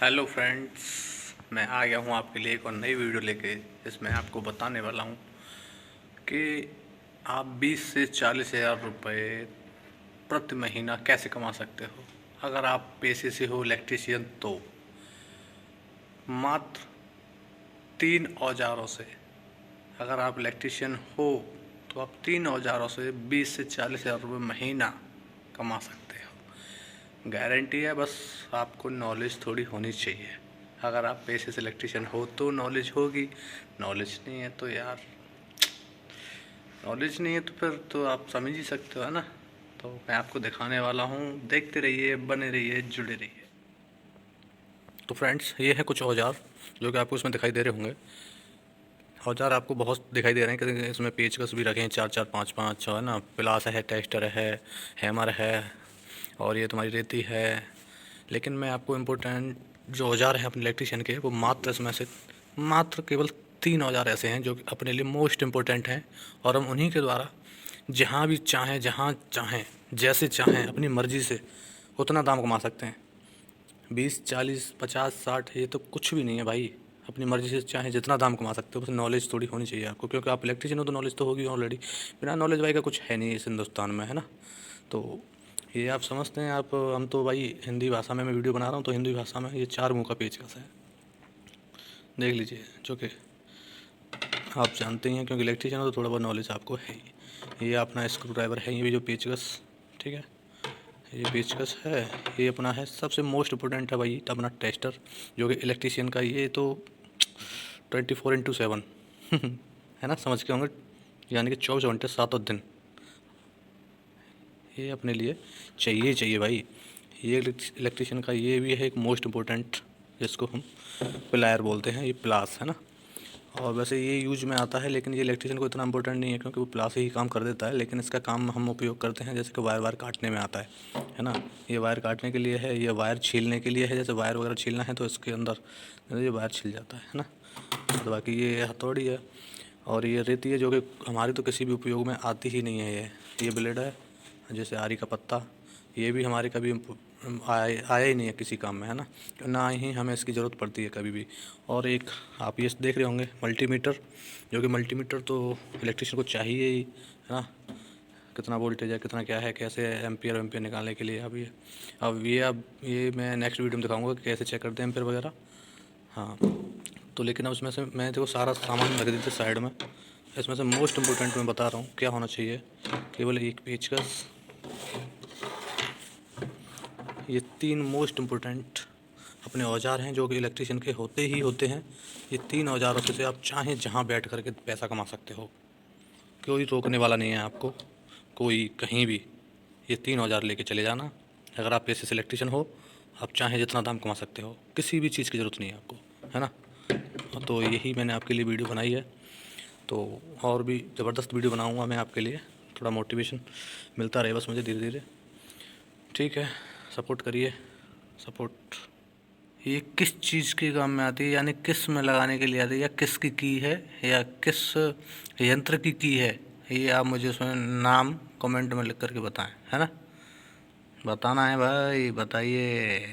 Hello friends, मैं आ गया हूँ आपके लिए एक और नई वीडियो लेके। इसमें आपको बताने वाला हूँ कि आप 20 से 40 हज़ार रुपये प्रति महीना कैसे कमा सकते हो। अगर आप पेशे से हो इलेक्ट्रीशियन तो मात्र 3 औजारों से। अगर आप इलेक्ट्रीशियन हो तो आप 3 औजारों से 20 से 40 हज़ार रुपये महीना कमा सकते हो। गारंटी है, बस आपको नॉलेज थोड़ी होनी चाहिए। अगर आप पेशे से इलेक्ट्रीशियन हो तो नॉलेज होगी, नॉलेज नहीं है तो यार, नॉलेज नहीं है तो फिर तो आप समझ ही सकते हो, है ना। तो मैं आपको दिखाने वाला हूँ, देखते रहिए, बने रहिए, जुड़े रहिए। तो फ्रेंड्स, ये है कुछ औजार जो कि आपको इसमें दिखाई दे रहे होंगे। औजार आपको बहुत दिखाई दे रहे हैं क्योंकि इसमें पेचकस भी रखे हैं, 4 4 5 5, है ना। प्लास है, टेस्टर है, हैमर है, और ये तुम्हारी रेती है। लेकिन मैं आपको इम्पोर्टेंट जो औजार हैं अपने इलेक्ट्रीशियन के, वो मात्र इसमें से मात्र केवल 3 औजार ऐसे हैं जो कि अपने लिए मोस्ट इम्पोर्टेंट हैं, और हम उन्हीं के द्वारा जहाँ भी चाहें, जहाँ चाहें, जैसे चाहें, अपनी मर्ज़ी से उतना दाम कमा सकते हैं। 20 40 50 60 ये तो कुछ भी नहीं है भाई। अपनी मर्ज़ी से चाहे जितना दाम कमा सकते हो, बस नॉलेज थोड़ी होनी चाहिए आपको, क्योंकि आप इलेक्ट्रीशियन हो तो नॉलेज तो होगी ऑलरेडी। बिना नॉलेज भाई का कुछ है नहीं इस हिंदुस्तान में, है ना। तो ये आप समझते हैं, आप हम तो भाई हिंदी भाषा में मैं वीडियो बना रहा हूँ, तो हिंदी भाषा में ये 4 मुँह का पेचकस है, देख लीजिए, जो कि आप जानते ही हैं, क्योंकि इलेक्ट्रीशियन हो तो थोड़ा बहुत नॉलेज आपको है ही। ये अपना स्क्रू ड्राइवर है, ये भी जो पेचकस, ठीक है, ये पेचकस है। ये अपना है सबसे मोस्ट इम्पोर्टेंट है भाई अपना टेस्टर, जो कि इलेक्ट्रीशियन का ये तो 24x7 है ना, समझ के होंगे, यानी कि 24 घंटे 7 दिन ये अपने लिए चाहिए ही चाहिए भाई। ये इलेक्ट्रीशियन का ये भी है एक मोस्ट इम्पोर्टेंट, जिसको हम प्लायर बोलते हैं, ये प्लास, है ना। और वैसे ये यूज में आता है, लेकिन ये इलेक्ट्रीशियन को इतना इंपॉर्टेंट नहीं है, क्योंकि वो प्लास ही काम कर देता है। लेकिन इसका काम हम उपयोग करते हैं जैसे कि वायर वायर काटने में आता है ना। ये वायर काटने के लिए है, ये वायर छीलने के लिए है। जैसे वायर वगैरह छीलना है तो इसके अंदर ये वायर छिल जाता है ना। तो बाकी ये हथौड़ी है, और ये रेती है जो कि हमारी तो किसी भी उपयोग में आती ही नहीं है। ये ब्लेड है, जैसे आरी का पत्ता, ये भी हमारे कभी आया ही नहीं है किसी काम में, है ना। ना ही हमें इसकी ज़रूरत पड़ती है कभी भी। और एक आप ये देख रहे होंगे मल्टीमीटर, जो कि मल्टीमीटर तो इलेक्ट्रिशियन को चाहिए ही, है ना। कितना वोल्टेज है, कितना क्या है, कैसे एम्पियर वेम्पियर निकालने के लिए। अब ये मैं नेक्स्ट वीडियो में दिखाऊंगा कि कैसे चेक करते हैं एम्पियर वगैरह। हाँ, तो लेकिन अब उसमें से मैं देखो सारा सामान रख देते साइड में। इसमें से मोस्ट इम्पोर्टेंट मैं बता रहा हूँ क्या होना चाहिए। केवल एक पेचकस, ये 3 मोस्ट इम्पोर्टेंट अपने औजार हैं जो कि इलेक्ट्रीशियन के होते ही होते हैं। ये 3 औजारों से आप चाहें जहाँ बैठ कर के पैसा कमा सकते हो, कोई रोकने वाला नहीं है आपको, कोई कहीं भी। ये 3 औजार लेके चले जाना। अगर आप पेशे से इलेक्ट्रीशियन हो, आप चाहें जितना दाम कमा सकते हो, किसी भी चीज़ की ज़रूरत नहीं है आपको, है ना। तो यही मैंने आपके लिए वीडियो बनाई है। तो और भी ज़बरदस्त वीडियो बनाऊँगा मैं आपके लिए, थोड़ा मोटिवेशन मिलता रहे बस मुझे धीरे धीरे, ठीक है। सपोर्ट करिए, सपोर्ट। ये किस चीज़ के काम में आती है, यानी किस में लगाने के लिए आती है, या किसकी की है, या किस यंत्र की है, ये आप मुझे उसमें नाम कमेंट में लिख करके बताएं, है ना। बताना है भाई, बताइए।